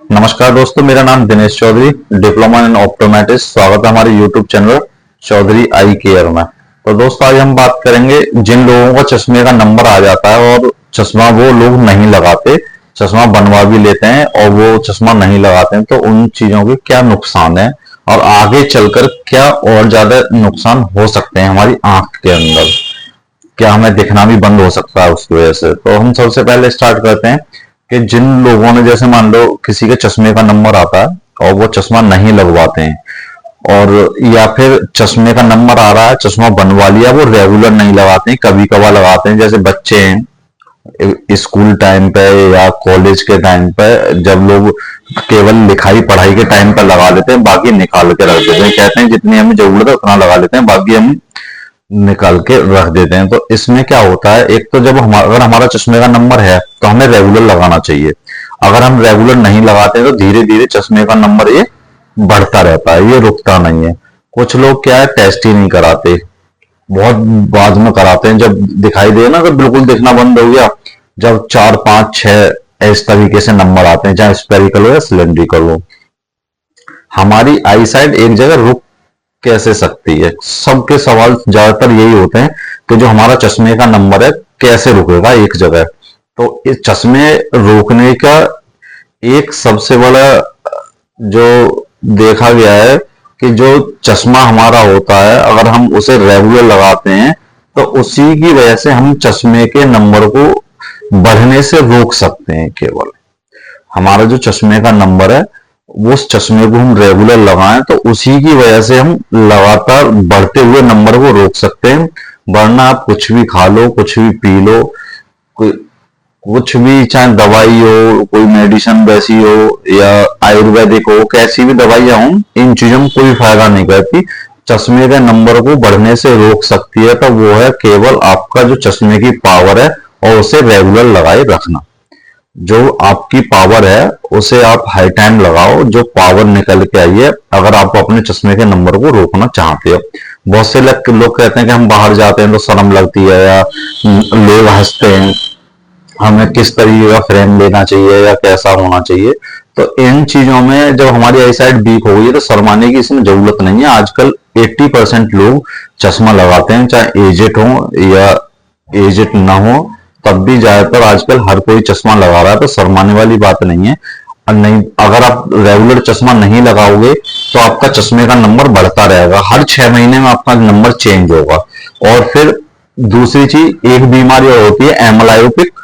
नमस्कार दोस्तों, मेरा नाम Dinesh Chaudhary, diploma in optometrist. स्वागत है हमारे YouTube channel Chaudhary eye care में। तो दोस्तों, आज हम बात करेंगे जिन लोगों का चश्मे का नंबर आ जाता है और चश्मा वो लोग नहीं लगाते, चश्मा बनवा भी लेते हैं और वो चश्मा नहीं लगाते हैं, तो उन चीजों के क्या नुकसान है और आगे चलकर क्या और ज्यादा नुकसान हो सकते हैं हमारी आंख के अंदर। क्या हमें दिखना भी बंद हो सकता है उसकी वजह से। तो हम सबसे पहले स्टार्ट करते हैं कि जिन लोगों ने, जैसे मान लो किसी के चश्मे का नंबर आता है और वो चश्मा नहीं लगवाते हैं, और या फिर चश्मे का नंबर आ रहा है, चश्मा बनवा लिया, वो रेगुलर नहीं लगाते हैं, कभी कभार लगाते हैं। जैसे बच्चे हैं स्कूल टाइम पे या कॉलेज के टाइम पे, जब लोग केवल लिखाई पढ़ाई के टाइम पे लगा लेते हैं, बाकी निकाल के रख देते हैं। कहते हैं जितनी हमें जरूरत है उतना लगा लेते हैं, बाकी हम निकाल के रख देते हैं। तो इसमें क्या होता है, एक तो जब अगर हमारा चश्मे का नंबर है तो हमें रेगुलर लगाना चाहिए। अगर हम रेगुलर नहीं लगाते तो धीरे धीरे चश्मे का नंबर ये बढ़ता रहता है, ये रुकता नहीं है। कुछ लोग क्या है, टेस्ट ही नहीं कराते, बहुत बाद में कराते हैं, जब दिखाई दे ना, तो बिल्कुल दिखना बंद हो गया, जब 4 5 6 इस तरीके से नंबर आते हैं, चाहे स्पेरिकल हो या सिलेंड्रिकल हो। हमारी आई साइड एक जगह रुक कैसे सकती है, सबके सवाल ज्यादातर यही होते हैं कि जो हमारा चश्मे का नंबर है कैसे रुकेगा एक जगह। तो इस चश्मे रोकने का एक सबसे बड़ा जो देखा गया है कि जो चश्मा हमारा होता है, अगर हम उसे रेगुलर लगाते हैं तो उसी की वजह से हम चश्मे के नंबर को बढ़ने से रोक सकते हैं। केवल हमारा जो चश्मे का नंबर है, वो उस चश्मे को हम रेगुलर लगाएं तो उसी की वजह से हम लगातार बढ़ते हुए नंबर को रोक सकते हैं। वरना आप कुछ भी खा लो, कुछ भी पी लो, कुछ भी, चाहे दवाई हो, कोई मेडिसिन वैसी हो या आयुर्वेदिक हो, कैसी भी दवाइयां हो, इन चीजों में कोई फायदा नहीं करती। चश्मे के नंबर को बढ़ने से रोक सकती है तो वो है केवल आपका जो चश्मे की पावर है और उसे रेगुलर लगाए रखना। जो आपकी पावर है उसे आप हाई टाइम लगाओ, जो पावर निकल के आई है, अगर आप अपने चश्मे के नंबर को रोकना चाहते हो। बहुत से लोग कहते हैं कि हम बाहर जाते हैं तो शर्म लगती है या लोग हंसते हैं, हमें किस तरीके का फ्रेम लेना चाहिए या कैसा होना चाहिए। तो इन चीजों में जब हमारी आई साइड वीक हो गई है तो शर्माने की इसमें जरूरत नहीं है। आजकल 80% लोग चश्मा लगाते हैं, चाहे एजेड हो या एजेड ना हो, तब भी ज्यादातर आजकल हर कोई चश्मा लगा रहा है, तो शर्माने वाली बात नहीं है। और नहीं, अगर आप रेगुलर चश्मा नहीं लगाओगे तो आपका चश्मे का नंबर बढ़ता रहेगा, हर 6 महीने में आपका नंबर चेंज होगा। और फिर दूसरी चीज, एक बीमारी और होती है एमलायोपिक,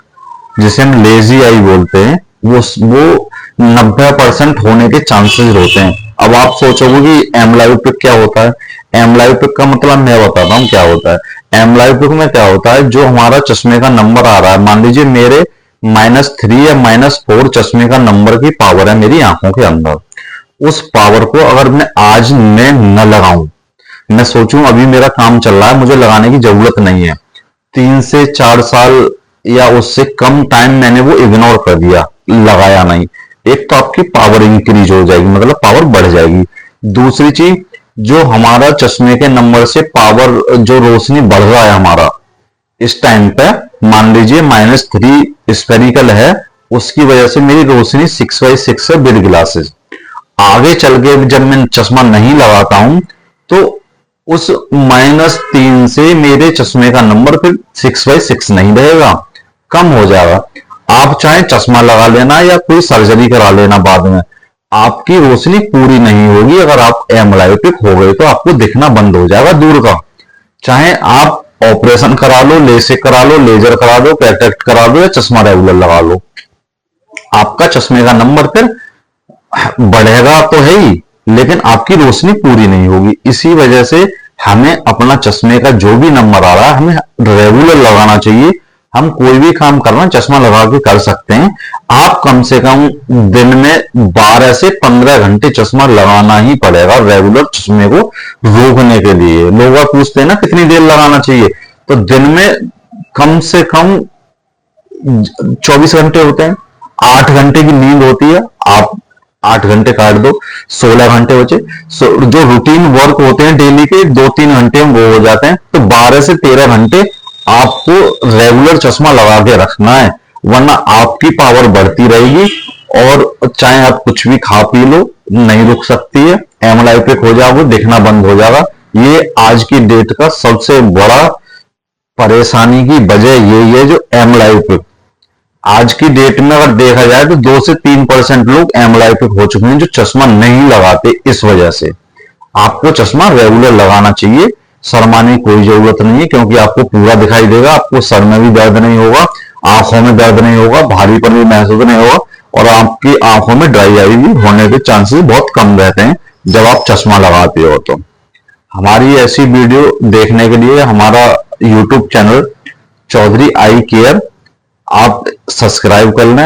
जिसे हम लेजी आई बोलते हैं। वो 90% होने के चांसेस होते हैं। अब आप सोचोगे कि एमलायोपिक क्या होता है। एमलायोपिक का मतलब मैं बताता हूँ क्या होता है। एमलायोपिक में क्या होता है, जो हमारा चश्मे का नंबर आ रहा है, मान लीजिए मेरे -3 या -4 चश्मे का नंबर की पावर है मेरी आंखों के अंदर। उस पावर को अगर मैं न लगाऊं, मैं सोचूं अभी मेरा काम चल रहा है, मुझे लगाने की जरूरत नहीं है, 3 से 4 साल या उससे कम टाइम मैंने वो इग्नोर कर दिया, लगाया नहीं, एक तो आपकी पावर इंक्रीज हो जाएगी, मतलब पावर बढ़ जाएगी। दूसरी चीज, जो हमारा चश्मे के नंबर से पावर, जो रोशनी बढ़ रहा है हमारा इस टाइम पे, मान लीजिए -3 स्पेरिकल है, उसकी वजह से मेरी रोशनी 6/6 है विद ग्लासेस। आगे चल के जब मैं चश्मा नहीं लगाता हूं तो उस -3 से मेरे चश्मे का नंबर फिर 6/6 नहीं रहेगा, कम हो जाएगा। आप चाहे चश्मा लगा लेना या कोई सर्जरी करा लेना बाद में, आपकी रोशनी पूरी नहीं होगी। अगर आप एमलायोपिक हो गए तो आपको दिखना बंद हो जाएगा दूर का। चाहे आप ऑपरेशन करा लो, लेसिक करा लो, लेजर करा लो, कैटरेक्ट करा लो या चश्मा रेगुलर लगा लो, आपका चश्मे का नंबर फिर बढ़ेगा तो है ही, लेकिन आपकी रोशनी पूरी नहीं होगी। इसी वजह से हमें अपना चश्मे का जो भी नंबर आ रहा है हमें रेगुलर लगाना चाहिए। हम कोई भी काम करना चश्मा लगा के कर सकते हैं। आप कम से कम दिन में 12 से 15 घंटे चश्मा लगाना ही पड़ेगा रेगुलर चश्मे को रोकने के लिए। लोग पूछते हैं ना कितनी देर लगाना चाहिए, तो दिन में कम से कम 24 घंटे होते हैं, 8 घंटे की नींद होती है, आप 8 घंटे काट दो, 16 घंटे बचे। जो रूटीन वर्क होते हैं डेली के 2-3 घंटे में वो हो जाते हैं, तो 12 से 13 घंटे आपको रेगुलर चश्मा लगा के रखना है, वरना आपकी पावर बढ़ती रहेगी और चाहे आप कुछ भी खा पी लो नहीं रुक सकती है, एमोलाइपिक हो जाओगे, दिखना बंद हो जाएगा। ये आज की डेट का सबसे बड़ा परेशानी की वजह यही है, जो एमोलाइपिक। आज की डेट में अगर देखा जाए तो 2 से 3% लोग एमोलाइपिक हो चुके हैं जो चश्मा नहीं लगाते। इस वजह से आपको चश्मा रेगुलर लगाना चाहिए, शर्माने की कोई जरूरत नहीं है, क्योंकि आपको पूरा दिखाई देगा, आपको सर में भी दर्द नहीं होगा, आंखों में दर्द नहीं होगा, भारीपन भी महसूस नहीं होगा, और आपकी आंखों में ड्राई आई भी होने के चांसेस बहुत कम रहते हैं जब आप चश्मा लगाते हो। तो हमारी ऐसी वीडियो देखने के लिए हमारा YouTube channel Chaudhary eye care आप सब्सक्राइब कर लें।